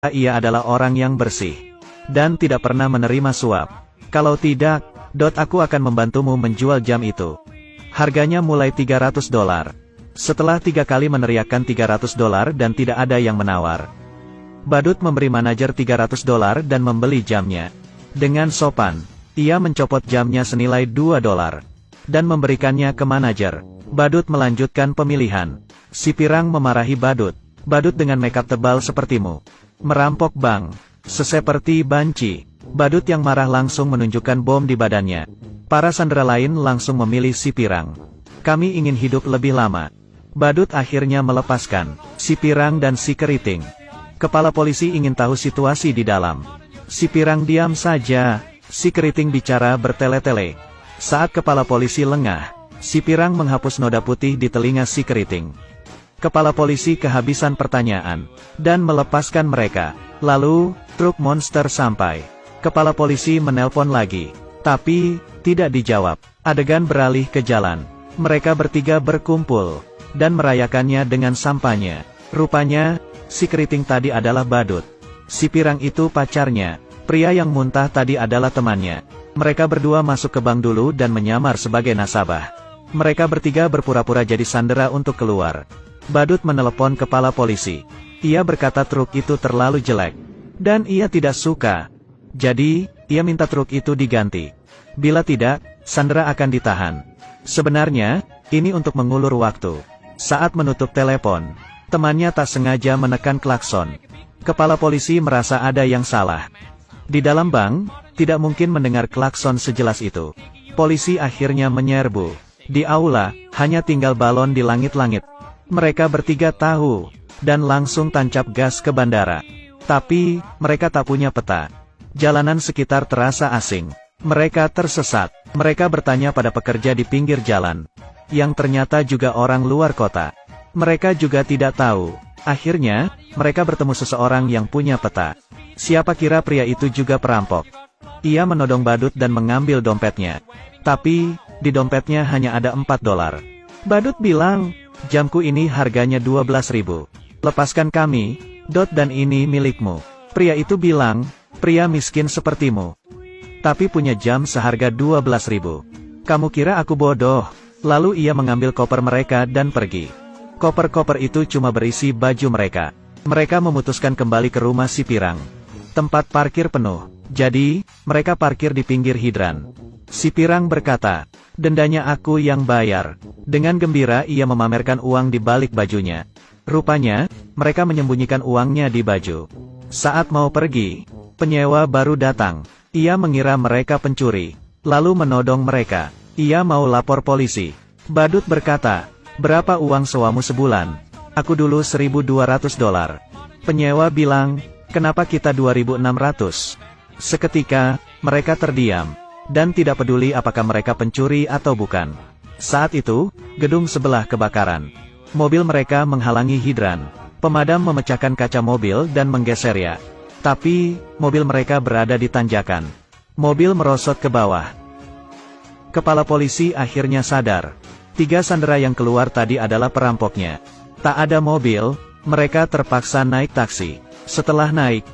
ia adalah orang yang bersih dan tidak pernah menerima suap. Kalau tidak, aku akan membantumu menjual jam itu. Harganya mulai $300. Setelah 3 kali meneriakkan $300 dan tidak ada yang menawar, Badut memberi manajer $300 dan membeli jamnya. Dengan sopan, ia mencopot jamnya senilai $2 dan memberikannya ke manajer. Badut melanjutkan pemilihan. Si pirang memarahi Badut. Badut dengan makeup tebal sepertimu merampok bank, seperti banci. Badut yang marah langsung menunjukkan bom di badannya. Para sandera lain langsung memilih si pirang. Kami ingin hidup lebih lama. Badut akhirnya melepaskan si pirang dan si keriting. Kepala polisi ingin tahu situasi di dalam. Si pirang diam saja. Si keriting bicara bertele-tele. Saat kepala polisi lengah, si pirang menghapus noda putih di telinga si keriting. Kepala polisi kehabisan pertanyaan dan melepaskan mereka. Lalu, truk monster sampai. Kepala polisi menelpon lagi, tapi tidak dijawab. Adegan beralih ke jalan. Mereka bertiga berkumpul dan merayakannya dengan sampahnya. Rupanya, si keriting tadi adalah Badut. Si pirang itu pacarnya. Pria yang muntah tadi adalah temannya. Mereka berdua masuk ke bank dulu dan menyamar sebagai nasabah. Mereka bertiga berpura-pura jadi sandera untuk keluar. Badut menelepon kepala polisi. Ia berkata truk itu terlalu jelek dan ia tidak suka. Jadi, ia minta truk itu diganti. Bila tidak, sandera akan ditahan. Sebenarnya, ini untuk mengulur waktu. Saat menutup telepon, temannya tak sengaja menekan klakson. Kepala polisi merasa ada yang salah. Di dalam bank, tidak mungkin mendengar klakson sejelas itu. Polisi akhirnya menyerbu. Di aula, hanya tinggal balon di langit-langit. Mereka bertiga tahu, dan langsung tancap gas ke bandara. Tapi, mereka tak punya peta. Jalanan sekitar terasa asing. Mereka tersesat. Mereka bertanya pada pekerja di pinggir jalan, yang ternyata juga orang luar kota. Mereka juga tidak tahu. Akhirnya, mereka bertemu seseorang yang punya peta. Siapa kira pria itu juga perampok. Ia menodong Badut dan mengambil dompetnya. Tapi, di dompetnya hanya ada $4. Badut bilang, jamku ini harganya 12.000. Lepaskan kami, dan ini milikmu. Pria itu bilang, pria miskin sepertimu, tapi punya jam seharga 12.000. Kamu kira aku bodoh? Lalu ia mengambil koper mereka dan pergi. Koper-koper itu cuma berisi baju mereka. Mereka memutuskan kembali ke rumah si pirang. Tempat parkir penuh. Jadi, mereka parkir di pinggir hidran. Si pirang berkata, dendanya aku yang bayar. Dengan gembira ia memamerkan uang di balik bajunya. Rupanya, mereka menyembunyikan uangnya di baju. Saat mau pergi, penyewa baru datang. Ia mengira mereka pencuri, lalu menodong mereka. Ia mau lapor polisi. Badut berkata, berapa uang sewamu sebulan? Aku dulu $1.200. Penyewa bilang, kenapa kita 2.600? Seketika, mereka terdiam, dan tidak peduli apakah mereka pencuri atau bukan. Saat itu, gedung sebelah kebakaran. Mobil mereka menghalangi hidran. Pemadam memecahkan kaca mobil dan menggesernya. Tapi, mobil mereka berada di tanjakan. Mobil merosot ke bawah. Kepala polisi akhirnya sadar. 3 sandera yang keluar tadi adalah perampoknya. Tak ada mobil, mereka terpaksa naik taksi. Setelah naik,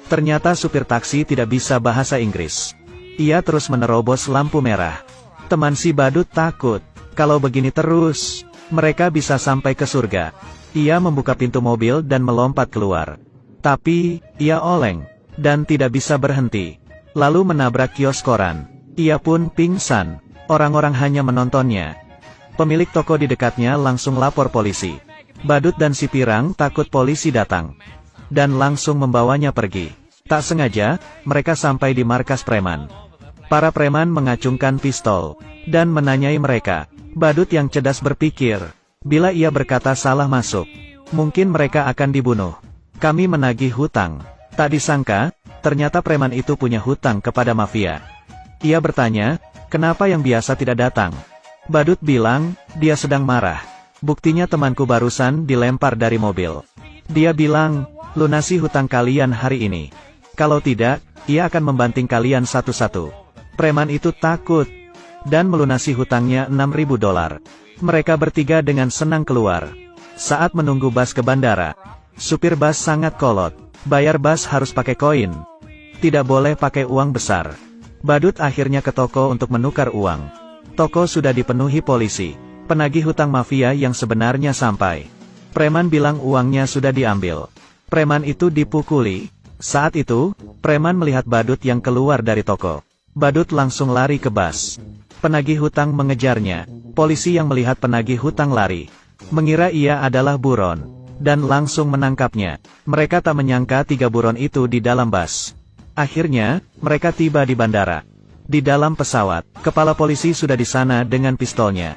ternyata supir taksi tidak bisa bahasa Inggris. Ia terus menerobos lampu merah. Teman si Badut takut. Kalau begini terus, mereka bisa sampai ke surga. Ia membuka pintu mobil dan melompat keluar. Tapi, ia oleng, dan tidak bisa berhenti. Lalu menabrak kios koran. Ia pun pingsan. Orang-orang hanya menontonnya. Pemilik toko di dekatnya langsung lapor polisi. Badut dan si pirang takut polisi datang, dan langsung membawanya pergi. Tak sengaja, mereka sampai di markas preman. Para preman mengacungkan pistol, dan menanyai mereka. Badut yang cerdas berpikir, bila ia berkata salah masuk, mungkin mereka akan dibunuh. Kami menagih hutang. Tak disangka, ternyata preman itu punya hutang kepada mafia. Ia bertanya, kenapa yang biasa tidak datang? Badut bilang, dia sedang marah. Buktinya temanku barusan dilempar dari mobil. Dia bilang, lunasi hutang kalian hari ini. Kalau tidak, ia akan membanting kalian satu-satu. Preman itu takut, dan melunasi hutangnya $6.000. Mereka bertiga dengan senang keluar. Saat menunggu bus ke bandara, supir bus sangat kolot. Bayar bus harus pakai koin. Tidak boleh pakai uang besar. Badut akhirnya ke toko untuk menukar uang. Toko sudah dipenuhi polisi. Penagih hutang mafia yang sebenarnya sampai. Preman bilang uangnya sudah diambil. Preman itu dipukuli. Saat itu, preman melihat badut yang keluar dari toko. Badut langsung lari ke bus. Penagih hutang mengejarnya. Polisi yang melihat penagih hutang lari, mengira ia adalah buron, dan langsung menangkapnya. Mereka tak menyangka 3 buron itu di dalam bus. Akhirnya, mereka tiba di bandara. Di dalam pesawat, kepala polisi sudah di sana dengan pistolnya.